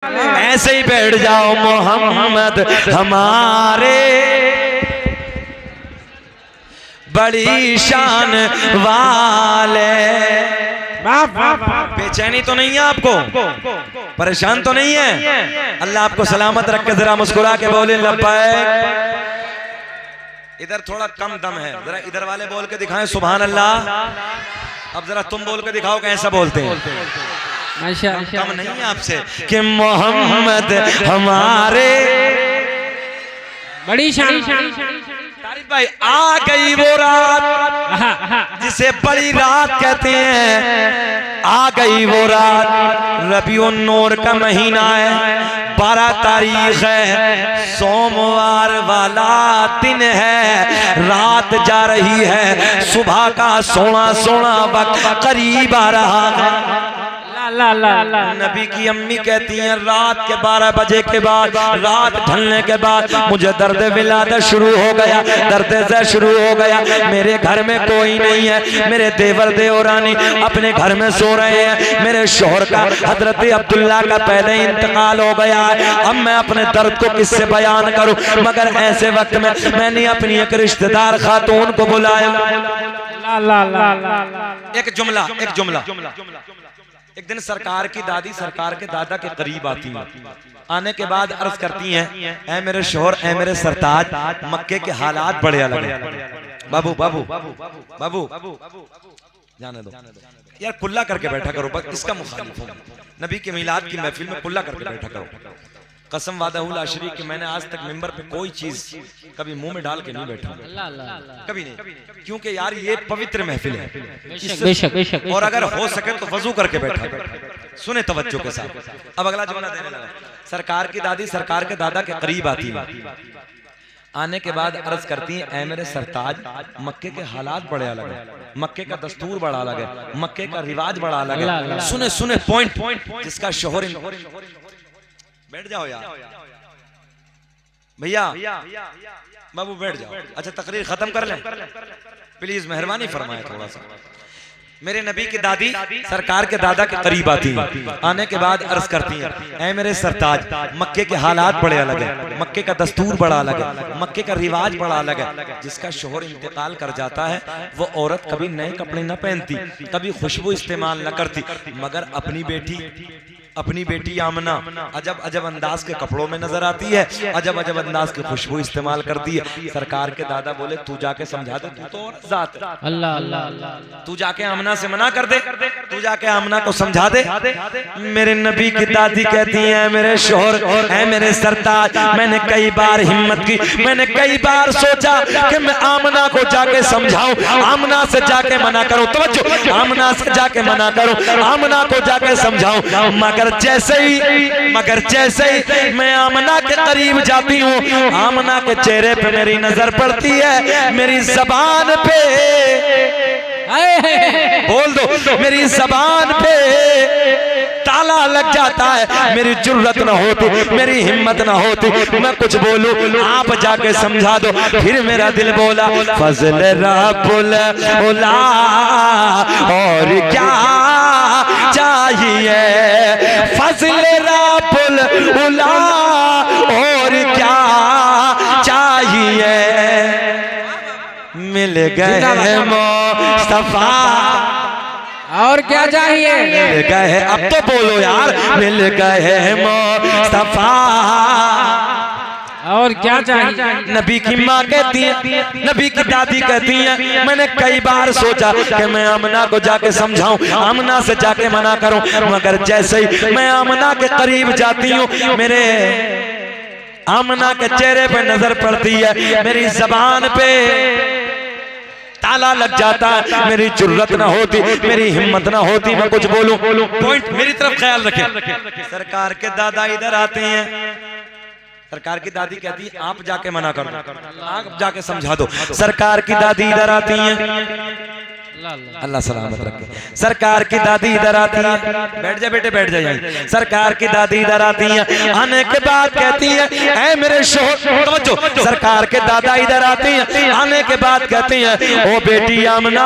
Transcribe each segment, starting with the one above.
ऐसे ही बैठ जाओ मोहम्मद हमारे बड़ी शान वाले। बेचैनी तो नहीं है आपको, परेशान तो नहीं है? अल्लाह आपको सलामत रख के जरा मुस्कुरा के बोले लब्बैक। इधर थोड़ा कम दम है, जरा इधर वाले बोल के दिखाएं सुभान अल्लाह। अब जरा तुम बोल के दिखाओ कैसा बोलते हैं। कम नहीं है आपसे कि मोहम्मद हमारे बड़ी शान। तारिक भाई आ गई वो रात जिसे बड़ी रात कहते हैं, आ गई वो रात। रबीउन नूर का महीना है, 12 तारीख है, सोमवार वाला दिन है। रात जा रही है, सुबह का सोना सोना वक्त करीब आ रहा है। नबी की अम्मी कहती हैं रात के 12 बजे के बाद, रात ढलने के बाद मुझे दर्द विलादत शुरू हो गया, दर्द ज़र शुरू हो गया। मेरे घर में कोई नहीं है, मेरे देवर देवरानी अपने घर में सो रहे हैं। मेरे शोहर का हजरत अब्दुल्ला का पहले इंतकाल हो गया है। अब मैं अपने दर्द को किससे बयान करूं? मगर ऐसे वक्त में मैंने अपनी एक रिश्तेदार खातून को बुलाया। एक जुमला एक दिन सरकार की दादी सरकार के दादा के करीब आती है। आने के बाद अर्ज करती हैं, ऐ मेरे शोहर, ऐ मेरे सरताज, मक्के के हालात बड़े अलग हैं। बाबू बाबू बाबू जाने दो यार, कुल्ला करके बैठा करो, बस इसका मुखालिफ हूं। नबी के मिलाद की महफिल में कुल्ला करके बैठा करो। कसम वादा शरीक कि मैंने आज तक मिंबर पे कोई चीज कभी मुंह में डाल के नहीं बैठा, कभी नहीं, क्योंकि यार ये पवित्र महफिल है। बेशक। और अगर हो सके तो वजू करके बैठा। सुने तवज्जो के साथ। अब अगला जुमला देने लगा। सरकार की दादी सरकार के दादा के करीब आती है। आने के बाद अर्ज करती हैं, ऐ मेरे सरताज, मक्के के हालात बड़े अलग हैं, मक्के का दस्तूर बड़ा अलग है, मक्के का रिवाज बड़ा अलग है। सुने सुने पॉइंट जिसका शोहर। बैठ जाओ यार भैया, बाबू बैठ जाओ। अच्छा तकरीर खत्म कर लें प्लीज, मेहरबानी फरमाए थोड़ा सा। मेरे नबी की दादी सरकार के दादा के करीब आती है। आने के बाद अर्ज करती हैं, ऐ मेरे सरताज, मक्के के हालात बड़े अलग है, मक्के का दस्तूर बड़ा अलग है, मक्के का रिवाज बड़ा अलग है। जिसका शोहर इंतकाल कर जाता है वो औरत कभी नए कपड़े न पहनती, कभी खुशबू इस्तेमाल न करती, मगर अपनी बेटी आमना अजब अजब अंदाज के कपड़ों में नजर आती है, अजब अजब अंदाज की खुशबू इस्तेमाल करती है। सरकार के दादा बोले, तू जाके समझा दे, तू तो औरत जात है। अल्लाह, तू जाके आमना से मना कर दे, तू जाके आमना को समझा दे। मेरे नबी की दादी कहती है, मेरे शोहर, है मेरे सरताज, मैंने कई बार हिम्मत की, मैंने कई बार सोचा कि मैं आमना को जाके समझाऊं, आमना से जाके मना करूं। तवज्जो, आमना से जाके मना करूं, आमना को जाके समझाऊं। मगर जैसे ही मैं आमना के करीब जाती हूँ, आमना के चेहरे पे मेरी नजर पड़ती है, मेरी जबान पे बोल दो, मेरी जबान पे ताला लग जाता है। मेरी जुर्रत ना होती, मेरी हिम्मत ना होती मैं कुछ बोलूं, आप जाके समझा दो। फिर मेरा दिल बोला, फजल रब्बुल उला, और क्या चाहिए, फजल रब्बुल उला, और क्या चाहिए। मिल गए मुस्तफा, और क्या चाहिए, मिल गए, अब तो बोलो यार, मिल गए मुस्तफा, और क्या चाहिए। नबी की माँ कहती है, नबी की दादी कहती है, मैंने कई बार सोचा कि मैं आमना को जाके समझाऊं, आमना से जाके मना करूं, मगर जैसे ही मैं आमना के करीब जाती हूँ, मेरे आमना के चेहरे पे नजर पड़ती है, मेरी जबान पे ताला लग जाता है, मेरी जुर्रत ना होती, मेरी हिम्मत ना होती मैं कुछ बोलूं। पॉइंट मेरी तरफ ख्याल रखें। सरकार के दादा इधर आते हैं, सरकार की दादी कहती है, आप जाके मना कर दो, आप जाके समझा दो। सरकार की दादी इधर आती हैं, अल्लाह सलामत रखे। सरकार की दादी इधर आती है, बैठ जा बेटे बैठ जाइए। सरकार की दादी इधर आती है, आने के बाद कहती है ऐ मेरे शोहर, तवज्जो, सरकार के दादा इधर आते हैं, आने के बाद कहती है ओ बेटी आमना,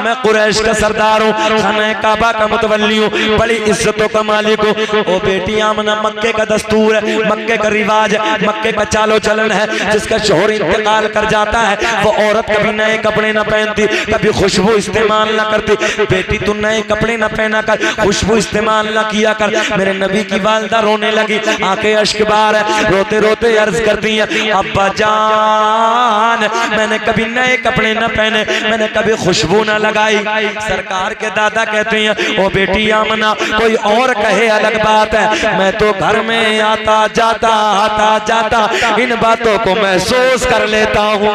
मैं कुरैश का सरदार हूँ, खाने काबा का मुतवल्ली हूँ, बड़ी इज्जतों का मालिक हूँ। ओ बेटी आमना, मक्के का दस्तूर है, मक्के का रिवाज है, मक्के का चालो चलन है, जिसका शोहर इंतकाल कर जाता है वो औरत कभी नए कपड़े न पहनती, कभी खुशबू इस्तेमाल न करती। बेटी तू नए कपड़े न पहना कर, खुशबू इस्तेमाल न किया कर। मेरे नबी की वालिदा रोने लगी, आंखें अश्क बार है, रोते रोते अर्ज करती है अब्बा जान, मैंने कभी नए कपड़े न पहने, मैंने कभी खुशबू न लगाई। सरकार के दादा कहते हैं ओ बेटी आमना, कोई और कहे अलग बात है, मैं तो घर में आता जाता इन बातों को महसूस कर लेता हूँ।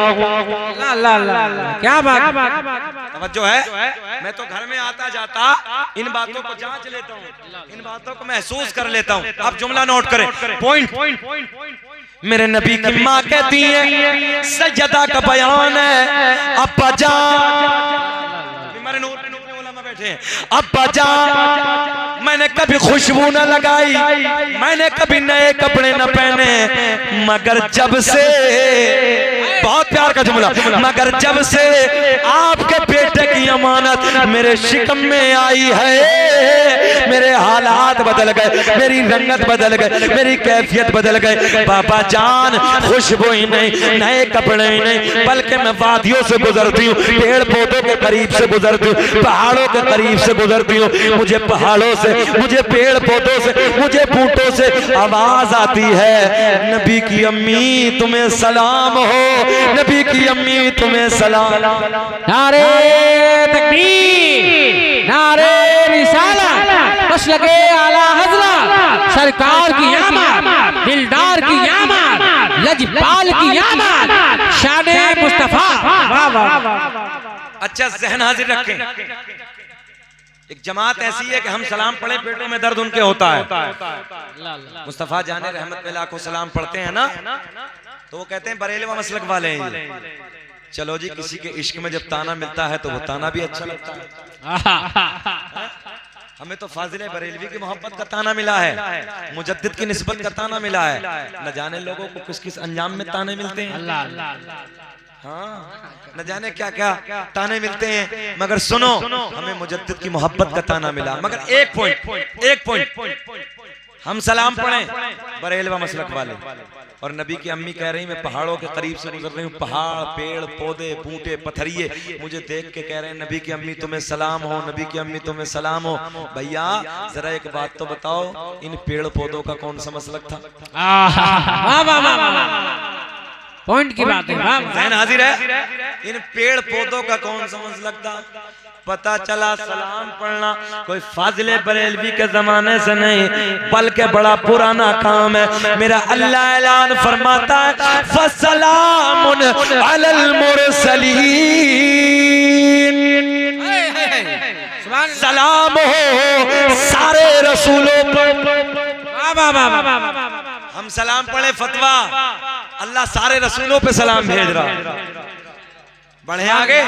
क्या बात, जो है मैं तो घर में आता जाता इन बातों को जांच लेता हूँ, इन बातों को महसूस कर लेता हूँ। अब जुमला नोट करें, पॉइंट। मेरे नबी की माँ कहती है, सज्जदा का बयान है, अब्बा जान, मेरे नूर बैठे हैं, अब्बा जान, मैंने कभी खुशबू न लगाई, मैंने कभी नए कपड़े न पहने, मगर जब से, बहुत प्यार का जुमला, मगर जब से आपके बेटे की अमानत मेरे शिकम में आई है, मेरे हालात बदल गए, मेरी रंगत बदल गए, मेरी कैफियत बदल गए। बाबा जान, खुशबू ही नहीं, नए कपड़े ही नहीं, बल्कि मैं वादियों से गुजरती हूँ, पेड़ पौधों के करीब से गुजरती हूँ, पहाड़ों के करीब से गुजरती हूँ, मुझे पहाड़ों से, मुझे पेड़ पौधों से, मुझे बूटों से आवाज आती है, नबी की अम्मी तुम्हें सलाम हो, नबी की अम्मी तुम्हें सलाम। नारे तकबीर, नारे रिसालत, बस लगे आला हज़रत सरकार की आमद, दिलदार की आमद, लजपाल की आमद, शाने मुस्तफा। वाह वाह। अच्छा जहन हाजिर रखें, एक जमात ऐसी है कि हम सलाम पढ़े पेटों में दर्द उनके होता है। मुस्तफा जाने रहमत पे लाखों सलाम पढ़ते हैं ना, तो वो कहते हैं बरेलवा मसलक वाले हैं। चलो जी, किसी के इश्क में जब ताना मिलता है तो वो ताना भी अच्छा लगता है। हमें तो फाजिले बरेलवी की मोहब्बत का ताना मिला है, मुजद्दिद की निस्बत का ताना मिला है, न जाने लोगों को किस किस अंजाम में ताने मिलते हैं। हाँ, न जाने क्या क्या ताने मिलते हैं, मगर सुनो, हमें मुजद्दिद की मोहब्बत का ताना मिला। मगर एक पॉइंट, हम सलाम पढ़ें बरेलवा मसलक वाले, और नबी की अम्मी कह रही मैं पहाड़ों के करीब से गुजर रही हूँ, पहाड़, पेड़ पौधे, बूटे, पत्थरिए मुझे देख के कह रहे हैं नबी की अम्मी तुम्हें सलाम हो, नबी की अम्मी तुम्हें सलाम हो। भैया जरा एक बात तो बताओ, इन पेड़ पौधों का कौन सा मसलक था? पॉइंट की बात है, जहन हाजिर है, इन पेड़ पौधों का कौन सा मसलक था? पता चला सलाम पढ़ना कोई फाजिले बरेलवी के जमाने से नहीं, बल्कि बड़ा पुराना काम है। मेरा अल्लाह ऐलान फरमाता है, फसलामुन अलल मुरसलीन, सलाम हो सारे रसूलों पर। हम सलाम पढ़े फतवा, अल्लाह सारे रसूलों पे सलाम भेज रहा है। बढ़े आगे,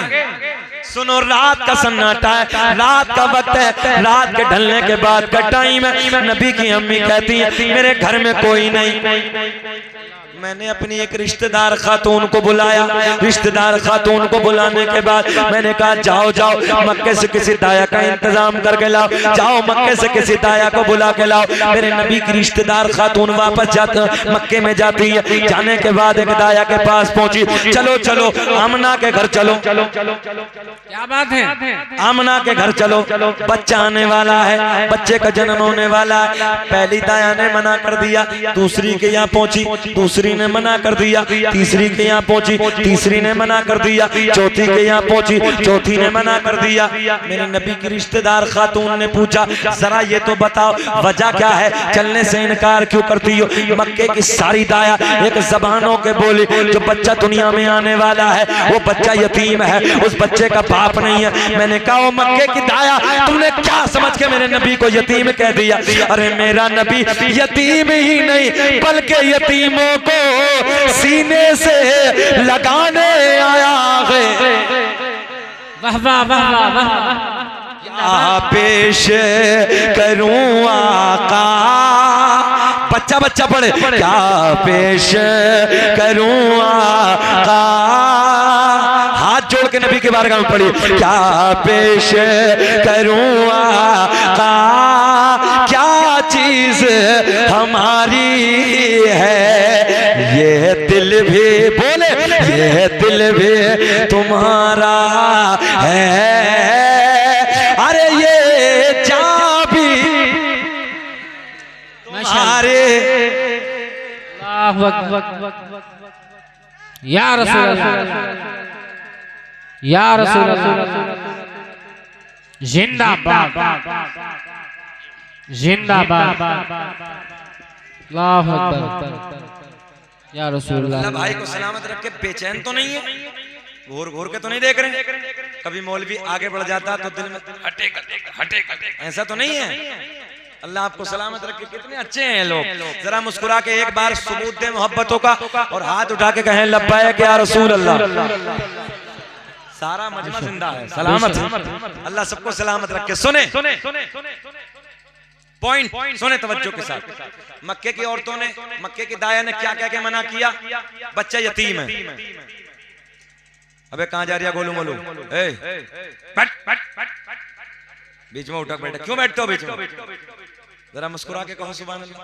सुनो, रात का सन्नाटा है, रात का वक्त है, रात के ढलने के बाद का टाइम है। नबी की अम्मी कहती है मेरे घर में कोई नहीं। मैंने अपनी एक रिश्तेदार खातून को बुलाया, रिश्तेदार खातून को बुलाने के बाद मैंने कहा जाओ जाओ मक्के से किसी दाया का इंतजाम करके लाओ, जाओ मक्के से किसी दाया को बुला के लाओ। मेरे नबी की रिश्तेदार खातून वापस जाते मक्के में जाती है, जाने के बाद एक दाया के पास पहुंची, चलो चलो आमना के घर चलो। क्या बात है? आमना के घर चलो, बच्चा आने वाला है, बच्चे का जन्म होने वाला है। पहली दाया ने मना कर दिया, दूसरी के यहाँ पहुंची, दूसरी ने मना कर दिया, तीसरी के यहाँ पहुंची, तीसरी ने मना कर दिया, चौथी के यहाँ पहुंची, चौथी ने मना कर दिया। मेरे नबी की रिश्तेदार खातून ने पूछा जरा ये तो बताओ वजह क्या है, चलने से इनकार क्यों करती हो? मक्के की सारी दाया एक जबानों के बोली, जो बच्चा दुनिया में आने वाला है वो बच्चा यतीम है, उस बच्चे का बाप नहीं है। मैंने कहा वो मक्के की दाया तुमने क्या समझ के मेरे नबी को यतीम कह दिया? अरे मेरा नबी यतीम ही नहीं बल्कि यतीमों को सीने से लगाने आया है। वाह वाह वाह वाह वाह। क्या पेश करूं आका, बच्चा बच्चा पढ़े, क्या पेश करूं आका, हाथ जोड़ के नबी के बारगाह में पढ़िए, क्या पेश करूं आका, क्या चीज हमारी है, ये दिल भी बोले, ये दिल भी तुम्हारा है, अरे ये चाबी तुम्हारे। या रसूल अल्लाह, या रसूल अल्लाह, जिंदाबाद जिंदाबाद, अल्लाहु अकबर, या रसूल अल्लाह भाई को सलामत रख के बेचैन तो नहीं है, घूर घूर के तो नहीं देख रहे, कभी मौलवी आगे बढ़ जाता तो दिल में हटे ऐसा तो नहीं है। अल्लाह आपको सलामत रख के, कितने अच्छे हैं लोग। जरा मुस्कुरा के एक बार सबूत दे मोहब्बतों का और हाथ उठा के कहें लब्बैक या रसूल अल्लाह। सारा मजमा जिंदा है, सलामत है। अल्लाह सबको सलामत रख के। सुने पॉइंट, सुने तवज्जो के साथ। मक्के की औरतों ने, मक्के की दाया ने क्या कह के मना किया? बच्चा यतीम है। अबे कहां जा रही है गोलू मोलू, बीच में उठक बैठक क्यों बैठते हो बीच में? जरा मुस्कुरा के कहो सुभान अल्लाह।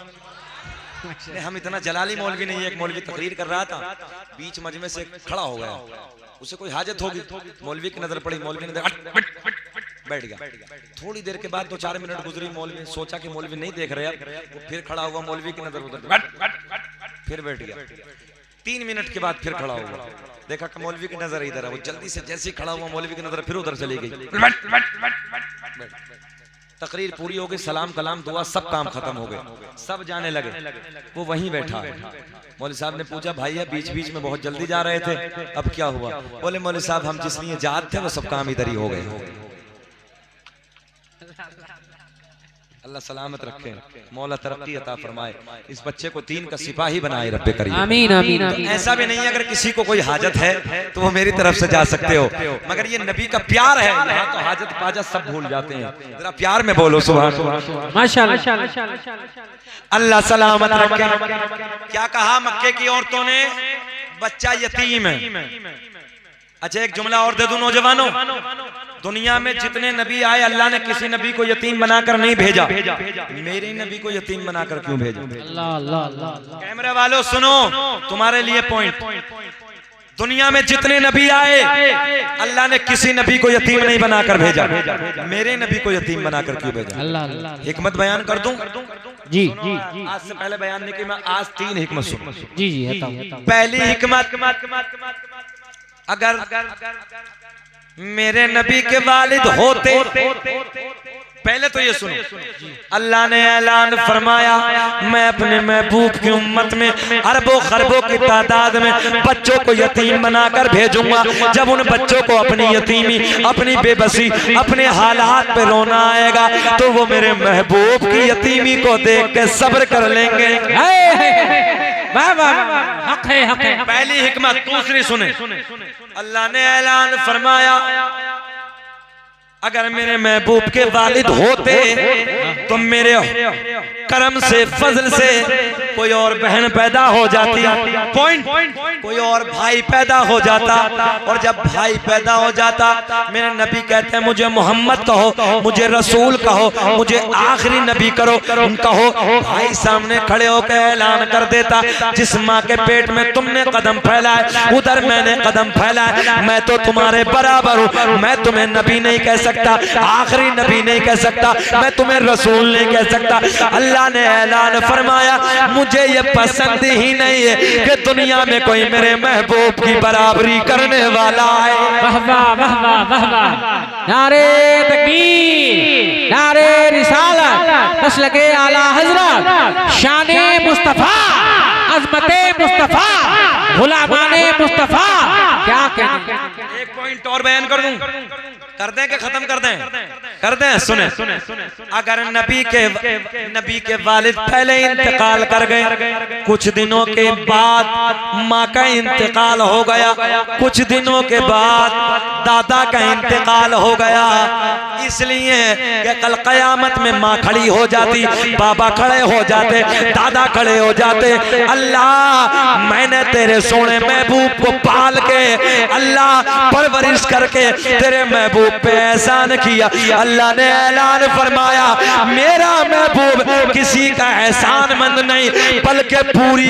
हम इतना जलाली मौलवी नहीं है। एक मौलवी तकरीर कर रहा था, बीच मजमे से खड़ा हो गया, उसे कोई हाजत होगी, मौलवी की नजर पड़ी, मौलवी ने बैठ गया। थोड़ी देर के बाद 2-4 मिनट गुजरी, मौलवी सोचा कि मौलवी नहीं देख रहे, वो फिर खड़ा हुआ, मौलवी की नजर उधर, फिर बैठ गया। 3 मिनट के बाद फिर खड़ा हुआ, देखा कि मौलवी की नजर इधर है, वो जल्दी से जैसे ही खड़ा हुआ, मौलवी की नजर फिर उधर चली गई। तकरीर पूरी हो गई, सलाम कलाम दुआ सब काम खत्म हो गए, सब जाने लगे, वो वहीं बैठा। मौलवी साहब ने पूछा भाई बीच बीच में बहुत जल्दी जा रहे थे, अब क्या हुआ? बोले मौलवी साहब हम जिस लिए जात थे वो सब काम इधर ही हो गए। अल्लाह सलामत रखे, मौला तरक्की अता फरमाए, इस बच्चे को 3 का सिपाही बनाए रब्बे करीम। आमीन आमीन। तो ऐसा भी नहीं है अगर किसी को कोई हाजत है तो वो मेरी तरफ से जा सकते हो, मगर ये नबी का प्यार है, यहाँ तो हाजत पाजत सब भूल जाते हैं। जरा प्यार में बोलो सुभान अल्लाह, माशाअल्लाह। अल्लाह सलामत रखे। क्या कहा मक्के की औरतों ने? बच्चा यतीम है। अच्छा एक जुमला और दे दूं नौजवानों, दुनिया में जितने नबी आए अल्लाह ने किसी नबी को यतीम बनाकर नहीं भेजा, मेरे नबी को यतीम बनाकर क्यों भेजा? अल्लाह अल्लाह अल्लाह। कैमरे वालों सुनो, तुम्हारे लिए पॉइंट। दुनिया में जितने नबी आए अल्लाह ने किसी नबी को यतीम नहीं बनाकर भेजा, मेरे नबी को यतीम बनाकर क्यों भेजा? अल्लाह अल्लाह। हिकमत बयान कर दूं? जी जी। आज से पहले बयान नहीं की मैं, आज 3 हिकमत सुनो। जी जी बताओ। पहली हिकमत, अगर मेरे नबी के वालिद होते, पहले तो ये सुनो, अल्लाह ने ऐलान फरमाया मैं अपने महबूब की उम्मत में अरबों खरबों की तादाद में बच्चों को यतीम बनाकर भेजूंगा। जब उन बच्चों को अपनी यतीमी, अपनी बेबसी, अपने हालात पे रोना आएगा तो वो मेरे महबूब की यतीमी को देख के सब्र कर लेंगे। हक है, हक है। पहली हिकमत। दूसरी सुने, अल्लाह ने ऐलान फरमाया अगर मेरे महबूब के वालिद होते तो मेरे करम से, फजल से कोई और बहन पैदा हो जाती, पॉइंट, कोई और भाई पैदा हो जाता, और जब भाई पैदा हो जाता मेरे नबी कहते हैं मुझे मोहम्मद कहो, मुझे रसूल कहो, मुझे आखिरी नबी करो, कहो। भाई सामने खड़े होकर ऐलान कर देता जिस माँ के पेट में तुमने कदम फैलाए उधर मैंने कदम फैलाए, मैं तो तुम्हारे बराबर हूँ, मैं तुम्हें नबी नहीं कह सकता, आखिरी नबी नहीं कह सकता, मैं तुम्हें रसूल नहीं कह सकता। अल्लाह ने ऐलान फरमाया मुझे ये पसंद ही नहीं है कि दुनिया में कोई मेरे महबूब की बराबरी करने वाला है। वाह वाह वाह वाह वाह। नारे तकबीर, नारे रिसालत, मसलके आला हजरत, शाने मुस्तफा, अज़मते मुस्तफा, गुलामाने मुस्तफा क्या कहने। एक पॉइंट और बयान कर दूं, कर दें कि खत्म कर दें? कर दें। सुने, अगर नबी के वालिद पहले इंतकाल कर गए, कुछ दिनों के बाद माँ का इंतकाल हो गया, कुछ दिनों के बाद दादा का इंतकाल हो गया, इसलिए कि कल कयामत में माँ खड़ी हो जाती, बाबा खड़े हो जाते, दादा खड़े हो जाते। अल्लाह मैंने तेरे सोने महबूब को पाल के, अल्लाह परवरिश करके तेरे महबूब पे एहसान किया। अल्लाह ने ऐलान फरमाया मेरा महबूब किसी का एहसानमंद नहीं, बल्कि पूरी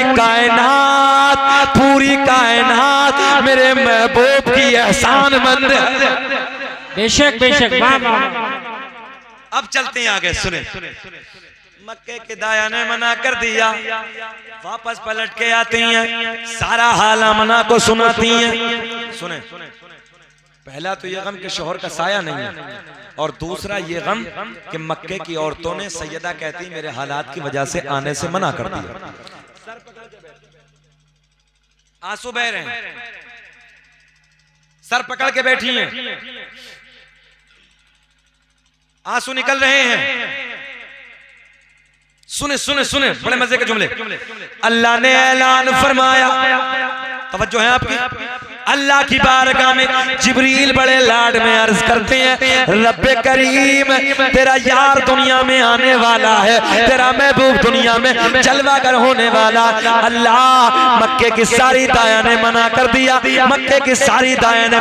कायनात मेरे महबूब की एहसानमंद है। बेशक बेशक। अब चलते हैं आगे। सुने, मक्के के दाया ने मना कर दिया, वापस पलट के आती हैं, सारा हाल आमना को सुनाती हैं। सुने, पहला तो ये गम कि शोहर का साया नहीं है, और दूसरा ये गम कि मक्के की औरतों ने, सैयदा कहती मेरे हालात की वजह से आने से मना कर दिया। आंसू बह रहे हैं, सर पकड़ के बैठी हैं, आंसू निकल रहे हैं। सुने सुने सुने, बड़े मजे के जुमले। अल्लाह ने ऐलान फरमाया, तवज्जो है आपकी, अल्लाह की बारगाह में जिब्रील बड़े लाड में अर्ज करते हैं, रब्बे करीम तेरा यार दुनिया में आने वाला है, तेरा महबूब दुनिया में जलवागर होने वाला। अल्लाह मक्के की सारी दाया ने मना कर दिया, मक्के की सारी दाया ने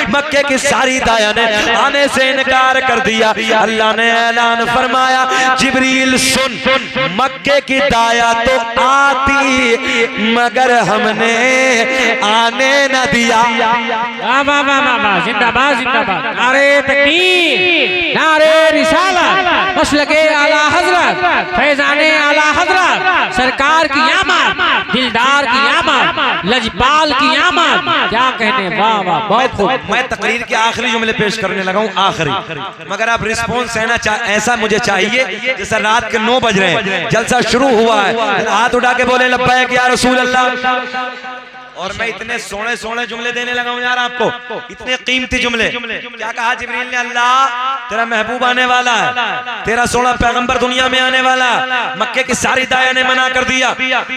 मक्के की सारी दाया ने आने से इनकार कर दिया। अल्लाह ने ऐलान फरमाया जिब्रील सुन, मक्के की दाया तो आती मगर हमने आने न दिया। जिंदाबाद जिंदाबाद, नारे तकबीर, नारे रिसालत, मसलके आला हजरत, फैजाने आला हजरत, सरकार की आमद, दिलदार की आमद, लजपाल की आमद, क्या कहने। वाह वाह, बहुत खूब। मैं तकरीर के आखिरी जुमले पेश करने लगा हूँ, आखिरी, मगर आप रिस्पॉन्स ऐसा मुझे चाहिए जैसा रात के 9 बज रहे हैं, जलसा शुरू हुआ है, हाथ उठा के बोले लब्बैक या रसूल अल्लाह। और मैं इतने सोने सोने जुमले देने लगा हूं यार आपको, इतने कीमती जुमले। क्या कहा जिब्रील ने, अल्लाह तेरा महबूब आने वाला है, तेरा सोना पैगंबर दुनिया में आने वाला। मक्के की सारी दाया ने मना कर दिया।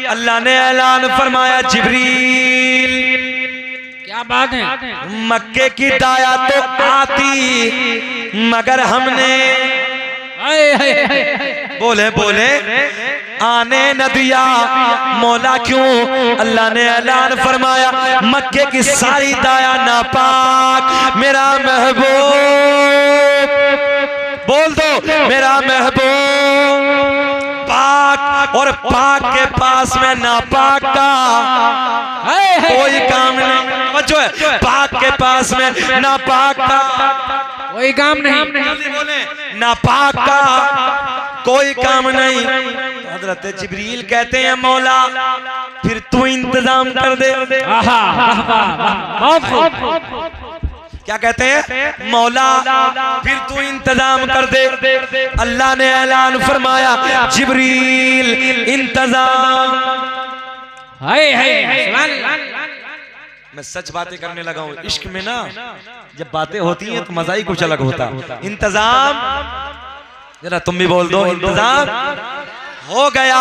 अल्लाह ने ऐलान फरमाया जिब्रील, क्या बात है, मक्के की दाया तो आती मगर हमने बोले बोले आने न दिया। मौला क्यों? अल्लाह ने ऐलान फरमाया मक्के की सारी दाया नापाक, मेरा महबूब, बोल दो मेरा महबूब पाक, और पाक के पास में नापाक का कोई काम नहीं। बच्चों है, पाक के पास में नापाक का कोई काम नहीं, बोले नापाक का कोई काम नहीं। हजरत जिब्रील कहते हैं मौला फिर तू इंतजाम कर दे। क्या कहते हैं? मौला फिर तू इंतजाम कर दे। अल्लाह ने ऐलान फरमाया जिब्रील इंतजाम। मैं सच बातें करने लगा हूँ, इश्क में ना जब बातें होती हैं तो मजा ही कुछ अलग होता। इंतजाम, जरा तुम भी बोल दो, इंतजाम हो गया।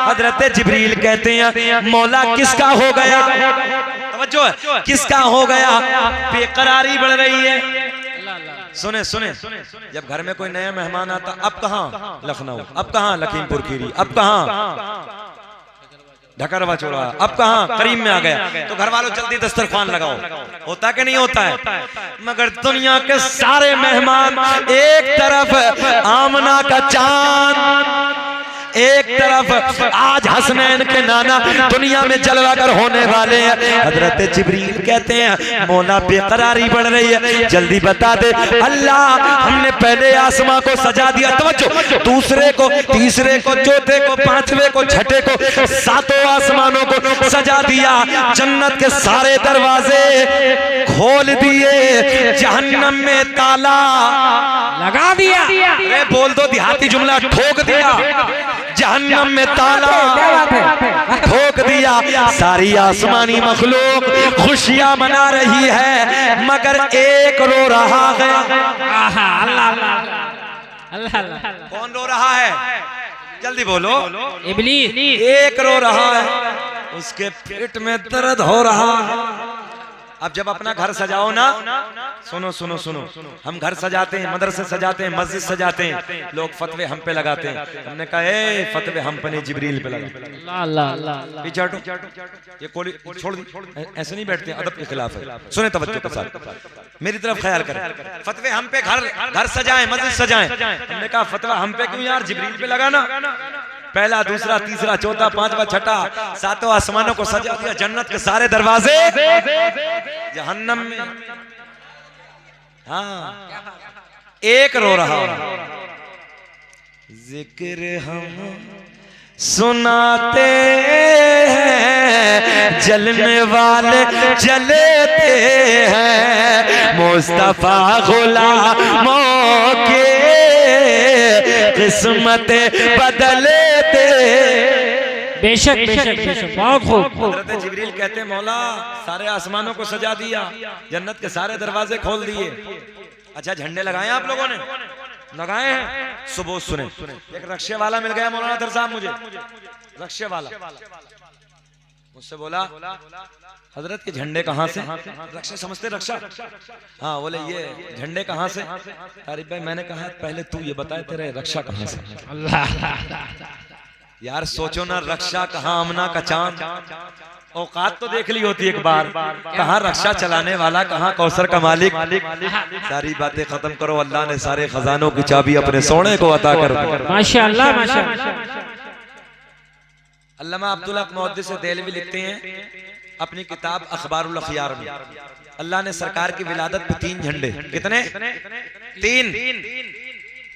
हजरत जिब्रील कहते हैं मौला किसका हो गया? तवज्जो है, किसका हो गया? बेकरारी बढ़ रही है। सुने सुने, जब घर में कोई नया मेहमान आता, अब कहाँ लखनऊ, अब कहाँ लखीमपुर खीरी, अब कहाँ ढकरवा चौराहा, अब कहाँ करीम में आ गया, तो घर वालों जल्दी दस्तरखान लगाओ। होता कि नहीं होता है? मगर दुनिया के सारे मेहमान, एक तरफ आमना का चांद, एक तरफ आज हसनैन के नाना दुनिया में जलवागर होने वाले हैं। हजरत जिब्रील कहते हैं मौला बेकरारी बढ़ रही है, जल्दी बता दे। अल्लाह हमने पहले आसमां को सजा दिया, तवज्जो, दूसरे को, तीसरे को, चौथे को, पांचवे को, छठे को, सातों आसमानों को सजा दिया। जन्नत के सारे दरवाजे खोल दिए, जहन्नम में ताला लगा दिया। अरे बोल दो, देहाती जुमला ठोक दिया। जहन्नम में ताला ठोक दिया। सारी आसमानी मखलूक खुशियां मना रही है, मगर एक रो रहा है। कौन रो रहा है? जल्दी बोलो। इब्लीस। एक रो रहा है, उसके पेट में दर्द हो रहा है। अब जब अपना घर सजाओ ना, सुनो सुनो सुनो, हम घर सजाते हैं, मदरसे सजाते हैं, मस्जिद सजाते हैं, लोग फतवे हम पे लगाते हैं। हमने कहा ए फतवे हम पे नहीं, जिब्रील पे लगा। पीछे हटो, ये कोड़ी छोड़ दी, ऐसे नहीं बैठते, अदब के खिलाफ है। सुने तवज्जो के साथ, मेरी तरफ ख्याल करें। फतवे हम पे घर सजाएं, मस्जिद सजाएं। हमने कहा फतवा हम पे क्यों यार, जिब्रील पे लगाना। पहला, दूसरा, तीसरा, चौथा, पांचवा, छठा, सातों आसमानों को सजा दिया। जन्नत के सारे दरवाजे जहन्नम में। हाँ, एक रो रहा है। जिक्र हम सुनाते हैं, जलने वाले जलते हैं। मुस्तफा गुलामों के किस्मत बदलते। बेशक बेशक बेशक, बहुत खूब। हज़रत जिब्रील कहते हैं मौला सारे आसमानों को सजा दिया, जन्नत के सारे दरवाजे खोल दिए। अच्छा, झंडे लगाए आप लोगों ने? लगाए हैं। सुबह सुने, एक रक्षे वाला मिल गया मौलाना दर साहब मुझे, रक्षे वाला मुझसे बोला हजरत के झंडे कहाँ से? रक्षा समझते, रक्षा। हाँ, बोले ये झंडे कहाँ से? आरिफ भाई मैंने कहा पहले तू ये बताए तेरे रक्षा कहाँ से? यार सोचो ना, रक्षा कहाँ, अमना का चांद। औकात तो देख ली होती एक बार, कहाँ रक्षा चलाने वाला, कहाँ कौसर का मालिक। सारी बातें खत्म करो, अल्लाह ने सारे खजानों की चाबी अपने सोने को अता कर दी। माशाअल्लाह माशाअल्लाह। अल्लामा अब्दुल हक मुहद्दिस देहलवी लिखते हैं अपनी किताब अखबारुल अखयार में, अल्लाह ने सरकार की विलादत पे 3 झंडे, कितने? 3।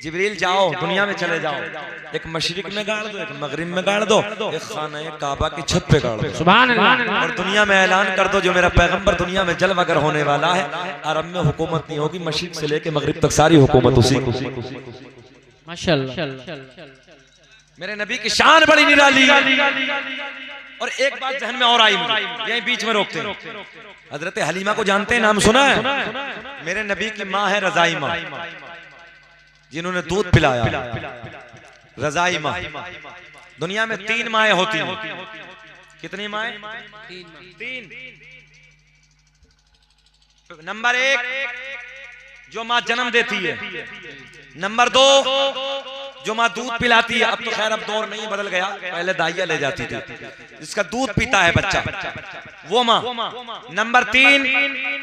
जिब्रील जाओ दुनिया में चले जाओ, एक मशरिक में गाड़ दो, एक मगरिब में गाड़ दो, एक खाना काबा की छत पे गाड़ दो। सुभान अल्लाह। और दुनिया में ऐलान कर दो जो मेरा पैगंबर दुनिया में जलवागर होने वाला है, अरब में हुकूमत नहीं होगी, मशरिक से लेके मगरिब तक सारी हुकूमत उसी को। माशाअल्लाह। मेरे नबी की शान बड़ी निराली। और एक बात जहन में और आई, यही बीच में रोकते हैं। हजरत हलीमा को जानते हैं, नाम सुना है? मेरे नबी की माँ है रजाई माँ, जिन्होंने दूध पिलाया, रजाई माँ। दुनिया में 3 माएँ होती हैं। कितनी माएँ? 3। नंबर 1 जो माँ जन्म देती है, नंबर 2 जो माँ दूध पिलाती है। अब तो खैर अब दौर नहीं, बदल गया, पहले दाइया ले जाती थी, जिसका दूध पीता है बच्चा, वो माँ। नंबर 3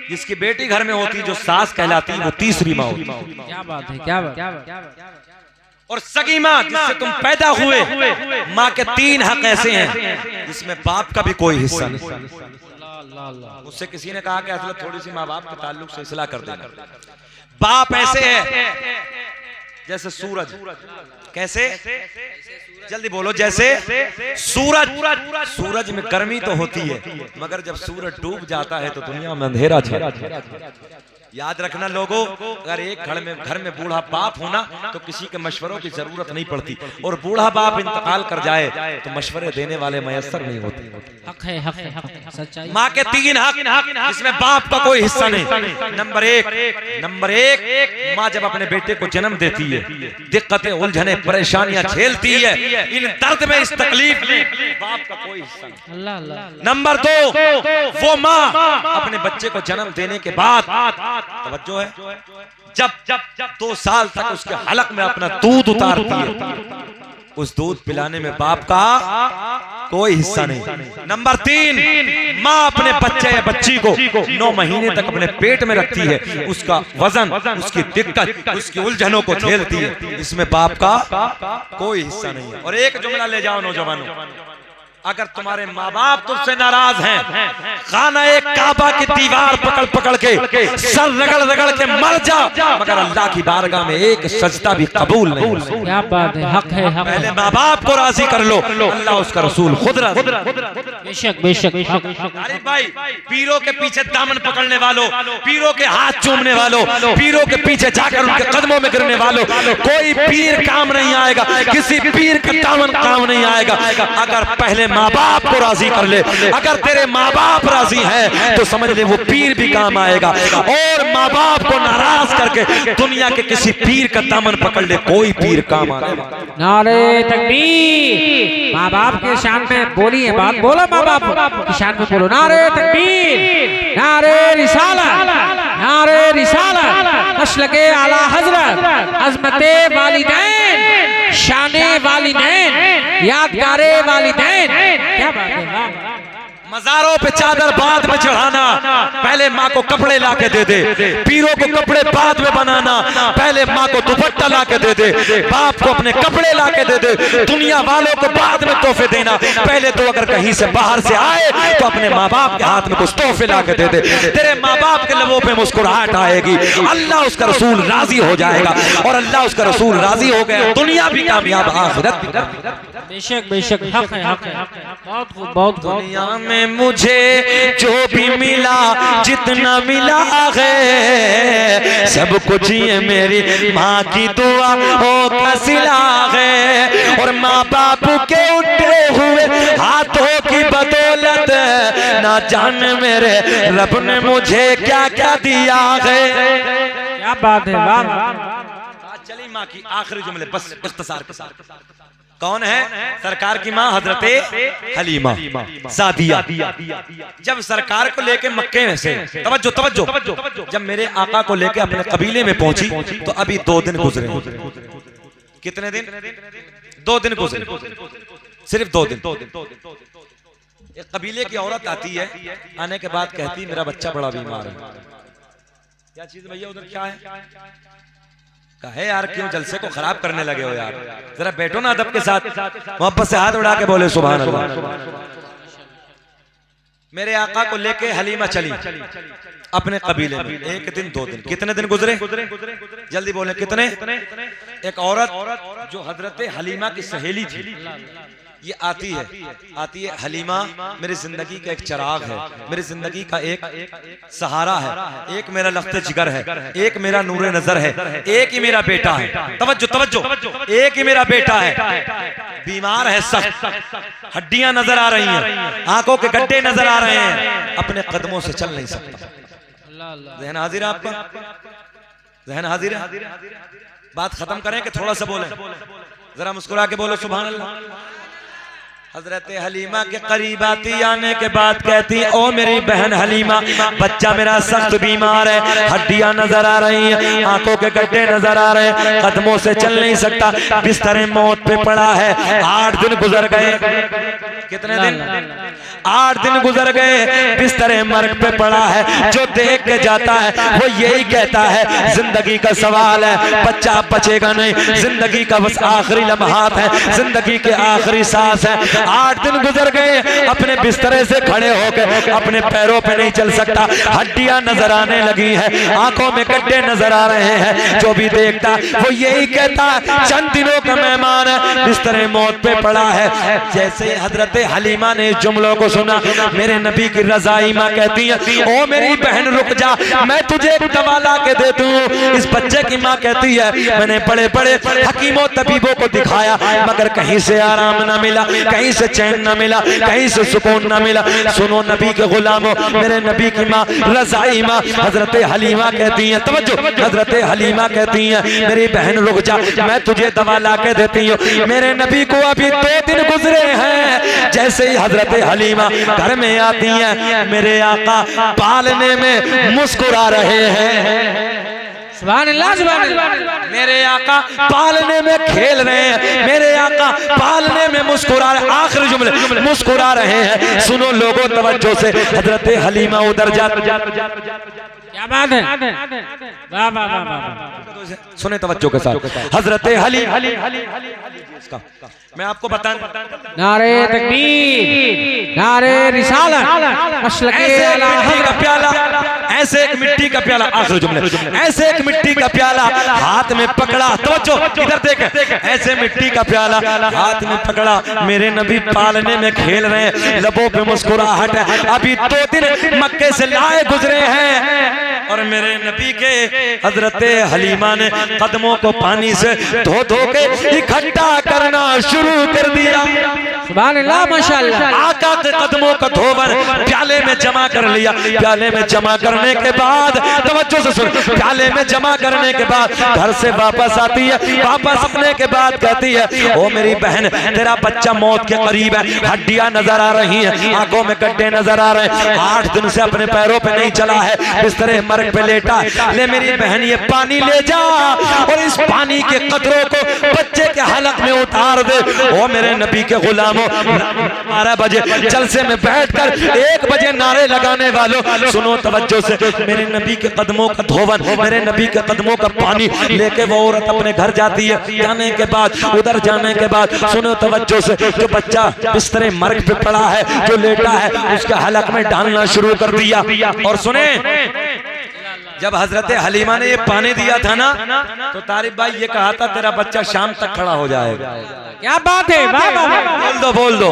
जिसकी बेटी घर में होती, जो सास कहलाती है, वो तीसरी माँ होती। क्या बात है, क्या बात। और सगी माँ जिससे तुम पैदा हुए, माँ के 3 हक ऐसे हैं जिसमें बाप का भी कोई हिस्सा नहीं। मुझसे किसी ने कहा कि असल थोड़ी सी माँ बाप के ताल्लुक से इस्लाह कर देना। बाप ऐसे है जैसे सूरज। कैसे? जल्दी बोलो। जैसे सूरज। सूरज में गर्मी तो होती है, मगर जब सूरज डूब जाता है तो दुनिया में अंधेरा छा जाता है। याद रखना लोगों, अगर एक घर में बूढ़ा बाप होना तो किसी के मशवरों की जरूरत नहीं पड़ती, और बूढ़ा बाप इंतकाल कर जाए तो मशवरे देने वाले मयस्सर नहीं होते। हक है, हक है, हक है, सच्चाई। माँ के 3 हक, इसमें बाप का कोई हिस्सा नहीं। नंबर 1 माँ जब अपने बेटे को जन्म देती है, दिक्कतें, उलझने, परेशानियां झेलती है, इन दर्द में, इस तकलीफ में बाप का कोई हिस्सा नहीं। अल्लाह अल्लाह। नंबर 2 वो माँ अपने बच्चे को जन्म देने के बाद, तवज्जो है, जब 2 साल तक उसके हलक में अपना दूध उतारती है, उस दूध पिलाने में बाप का कोई हिस्सा नहीं। नंबर 3 माँ अपने बच्चे या बच्ची को 9 महीने तक अपने पेट में रखती है, उसका वजन, उसकी दिक्कत, उसकी उलझनों को झेलती है, इसमें बाप का कोई हिस्सा नहीं है। और एक जुमला ले जाओ नौजवानों, अगर तुम्हारे माँ बाप तुझसे नाराज हैं, खाना एक काबा की दीवार पकड़ पकड़ के सर रगड़ रगड़ के मर जा, मगर अल्लाह की बारगाह में एक सजदा भी कबूल नहीं हो सकता। क्या बात है, हक है, हक पहले माँ बाप को राजी कर लो, अल्लाह उसका रसूल खुद राजी। बेशक बेशक अरे भाई, पीरों के पीछे दामन पकड़ने वालों, पीरों के हाथ चूमने वालों, पीरों के पीछे जाकर उनके कदमों में गिरने वालों, कोई पीर काम नहीं आएगा, किसी पीर का दामन काम नहीं आएगा। अगर पहले माँ बाप को राजी कर ले, अगर तेरे माँ बाप राजी हैं तो समझ ले वो पीर भी काम आएगा। और माँ बाप को नाराज करके दुनिया के किसी पीर का दामन पकड़ ले, कोई पीर काम आएगा। नारे तकबीर, माँ बाप के शान में बोली है बात, बोलो माँ बाप की शान में बोलो। नारे तकबीर, नारे रिसालत, नारे रिसालत, मसलके आला हजरत, अज़मते वालिदैन, शाने वालिदैन, यादगारे वालिदैन। क्या बात है, वाह। मज़ारों पे चादर बाद में चढ़ाना, पहले माँ को कपड़े ला के दे दे, पीरों को कपड़े बाद में बनाना, पहले माँ को दुपट्टा ला के दे दे, बाप को अपने कपड़े ला के दे दे, दुनिया वालों को बाद में तोहफे देना। पहले तो अगर कहीं से बाहर से आए तो अपने माँ बाप के हाथ में कुछ तोहफे ला के दे दे, तेरे माँ बाप के लबों पे मुस्कुराहट आएगी, अल्लाह उसका रसूल राजी हो जाएगा। और अल्लाह उसका रसूल राजी हो गया, दुनिया भी कामयाब, आखिरत भी कामयाब। बेशक बेशक, हक है, हक है, बहुत खूब, बहुत खूब। दुनिया में मुझे जो भी मिला, जितना मिला है, सब कुछ ये मेरी माँ की दुआ हो का सिला है। और माँ बाप के उठे हुए हाथों की बदौलत ना जाने मेरे रब ने मुझे क्या क्या दिया है। क्या बात है, वाह। चली माँ की आखिरी जुमले बस इख्तिसार के साथ। कौन है? सरकार की माँ हजरते हलीमा सादिया। जब सरकार को लेके मक्के में से, तवज्जो तवज्जो, जब मेरे आका को लेके अपने कबीले में पहुंची तो अभी 2 दिन गुजरे। कितने दिन? 2 दिन गुजरे, सिर्फ 2 दिन। एक कबीले की औरत आती है, आने के बाद कहती मेरा बच्चा बड़ा बीमार है। क्या चीज भैया उधर क्या है? कहे यार क्यों जलसे को खराब करने लगे हो यार, जरा बैठो ना अदब के साथ, मोहब्बत से हाथ उड़ा के बोले सुभान अल्लाह। मेरे आका को लेके हलीमा चली अपने कबीले में। 1 दिन 2 दिन, कितने दिन गुजरे? जल्दी बोले कितने? एक औरत जो हजरत हलीमा की सहेली थी, ये आती है हलीमा मेरी जिंदगी का एक चिराग है, मेरी जिंदगी का एक सहारा है, एक मेरा लफ्ते जिगर है, एक मेरा नूरे नजर है, एक ही मेरा बेटा है। तवज्जो तवज्जो, एक ही मेरा बेटा है, बीमार है, सख्त हड्डियां नजर आ रही हैं, आंखों के गड्ढे नजर आ रहे हैं, अपने कदमों से चल नहीं सकता। ज़हन हाजिर है आपका? ज़हन हाजिर है? बात खत्म करें कि थोड़ा सा बोले? जरा मुस्कुरा के बोलो सुभान अल्लाह। हजरत हलीमा के करीब आती, आने के बाद कहती ओ मेरी बहन हलीमा, बच्चा मेरा सख्त बीमार है, हड्डियां नजर आ रही हैं, आंखों के गड्ढे नजर आ रहे हैं, कदमों से चल नहीं सकता, बिस्तर मौत पे पड़ा है। 8 दिन गुजर गए। कितने दिन? 8 दिन गुजर गए, बिस्तर मर्ग पे पड़ा है। जो देख के जाता है वो यही कहता है जिंदगी का सवाल है, बच्चा बचेगा नहीं, जिंदगी का बस आखिरी लम्हात है, जिंदगी के आखिरी सांस है। 8 दिन गुजर गए, अपने बिस्तरे से खड़े होकर अपने पैरों पे नहीं चल सकता, हड्डियां नजर आने लगी है, आंखों में गड्ढे नजर आ रहे हैं। जो भी देखता वो यही कहता चंद दिनों का मेहमान है, बिस्तरे मौत पे पड़ा है। जैसे हजरत हलीमा ने जुमलों को सुना, मेरे नबी की रज़ाई माँ कहती है ओ मेरी बहन रुक जा, मैं तुझे एक दवा ला के देती हूँ। इस बच्चे की माँ कहती है मैंने बड़े बड़े हकीमों तबीबों को दिखाया, मगर कहीं से आराम न मिला, कहीं से चैन न मिला, कहीं से सुकून न मिला। सुनो नबी के गुलामों, मेरे नबी की माँ रज़ाई माँ हजरत हलीमा कहती है, तवज्जो, हजरत हलीमा कहती है मेरी बहन रुक जा, मैं तुझे दवा ला के देती हूँ। मेरे नबी को अभी 2 दिन गुजरे हैं। जैसे ही हजरत हलीमा घर में आती हैं, मेरे आका पालने में मुस्कुरा रहे हैं। सुभान अल्लाह, सुभान अल्लाह। मेरे आका पालने में खेल रहे हैं, मेरे आका पालने में मुस्कुरा रहे, आखिरी जुमले मुस्कुरा रहे हैं। सुनो लोगों तवज्जो से, हजरत हलीमा उधर जाते क्या बात है, वाह वाह वाह वाह। सुने तवज्जो के साथ, हजरत अली, मैं आपको बता, नारे तकबीर, नारे रिसालत, मशलके आला का प्याला, ऐसे एक मिट्टी का प्याला, आखिरी जुमले, ऐसे एक मिट्टी का प्याला हाथ में पकड़ा, तवज्जो इधर देख, ऐसे मिट्टी का प्याला हाथ में पकड़ा, मेरे नबी पालने में खेल रहे हैं, लबों पे मुस्कुराहट है, अभी 2 दिन मक्के से लाए गुजरे हैं और मेरे नबी के हजरत हलीमा ने कदमों को पानी से धो धो के इकट्ठा करना शुरू कर दिया। सुभान अल्लाह, माशाअल्लाह। आका के कदमों का धोवन प्याले में जमा कर लिया। प्याले में जमा करने के बाद, तवज्जो से सुन, प्याले में जमा करने के बाद घर से वापस आती है। वापस आने के बाद कहती है, ओ मेरी बहन, तेरा बच्चा मौत के करीब है, हड्डियां नजर आ रही हैं, आंखों में गड्ढे नजर आ रहे हैं, 8 दिन से अपने पैरों पे नहीं चला है, बिस्तरे मर्ग पे लेटा है। ले मेरी बहन, ये पानी ले जा और इस पानी के कतरों को बच्चे के हलक में उतार दे। ओ मेरे नबी के गुलामों, 12 बजे जलसे में बैठकर 1 बजे नारे लगाने वालों, सुनो तवज्जो से, मेरे नबी के कदमों का धोवन, मेरे नबी के कदमों का पानी लेके वो औरत अपने घर जाती है। जाने के बाद, उधर जाने के बाद, सुनो तवज्जो से, जो बच्चा बिस्तरे मर्ग पे पड़ा है, जो लेटा है, उसके हलक में डालना शुरू कर दिया। और सुने, जब हजरत हलीमा ने ये पानी दिया था ना, तो तारिफ भाई ये कहा था, तेरा बच्चा शाम तक खड़ा हो जाएगा। क्या बात है, वाह वाह वाह। बोल दो,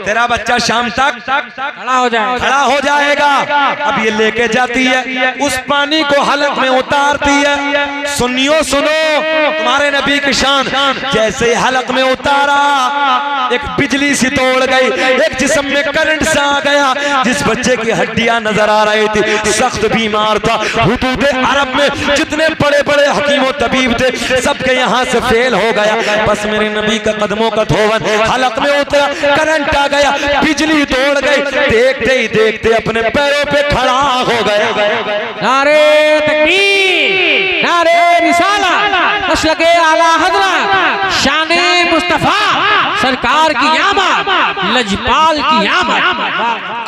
तेरा बच्चा शाम तक खड़ा हो जाएगा, खड़ा हो जाएगा। अब ये लेके जाती है, उस पानी को हलक में उतारती है। सुनियो, सुनो तुम्हारे नबी की शान, जैसे हलक में उतारा, एक बिजली सी तोड़ गई, एक जिस्म में करंट सा आ गया। जिस बच्चे की हड्डियां नजर आ रही थी, सख्त बीमार था, हुदूद अरब में जितने बड़े बड़े हकीम तबीब थे, सबके यहाँ से फेल हो गया। बस मेरे नबी का कदमों का धोवन हलक में उतरा, करंट आ गया, बिजली तोड़ गई, देखते ही देखते अपने पैरों पे खड़ा हो गया। नारे तकबीर, नारे रिसालत, मशलके आला हज़रत, शाने मुस्तफा, सरकार की आमद, लजपाल की आमद,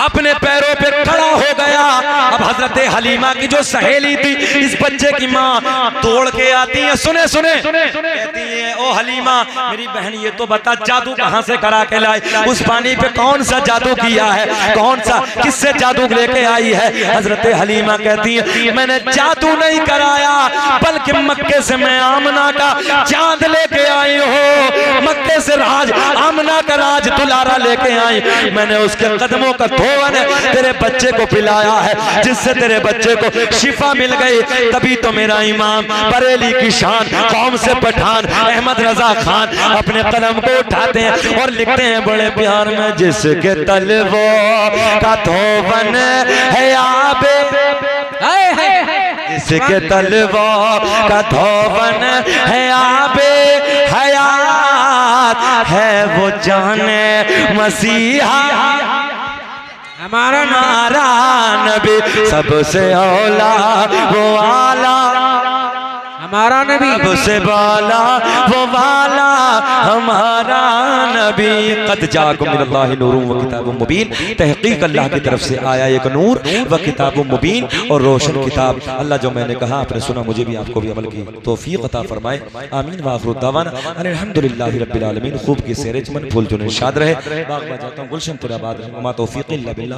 अपने पैरों पे खड़ा हो गया। अब हजरत हलीमा की जो सहेली थी, इस बच्चे की माँ तोड़ के आती है, सुने सुने, कहती है, ओ हलीमा मेरी बहन, ये तो बता जादू कहाँ से करा के लाई, उस पानी पे कौन सा जादू किया है, कौन सा, किससे जादू लेके आई है। हजरत हलीमा कहती है, मैंने जादू नहीं कराया, बल्कि मक्के से मैं आमना का चांद लेके आई हूँ, मक्के से राज, आमना का राज दुलारा लेके आई। मैंने उसके कदमों का धोवन तेरे बच्चे को पिलाया है, जिससे तेरे बच्चे को शिफा मिल गई। तभी तो मेरा इमाम बरेली की शान, कौम से पठान अहमद रजा खान अपने कलम को उठाते हैं और लिखते हैं बड़े प्यार में, जिसके तलवों का धोवन है आबे, जिसके तलवों का धोवन है आबे हयात, है वो जाने मसीहा हमारा नारा नबी, सबसे औला वो आला, हमारा नबी, सबसे बाला वो वाला हमारा नबी। कद जाकुम मिनल्लाहि नूरुन व किताबुम मुबीन, तहकीक अल्लाह की तरफ से आया एक नूर व किताबुम मुबीन, और रोशन किताब। अल्लाह जो मैंने कहा आपने सुना, मुझे भी आपको भी अमल की तौफीक अता फरमाए। आमीन व आखिरु दावाना अल्हम्दुलिल्लाहि रब्बिल आलमीन। खूब की सेरे चमन फूल जो निशाद रहे, बाग बजाता हूं गुलशन तेरा बाद, मा तौफीक इल्ला बिल्लाह।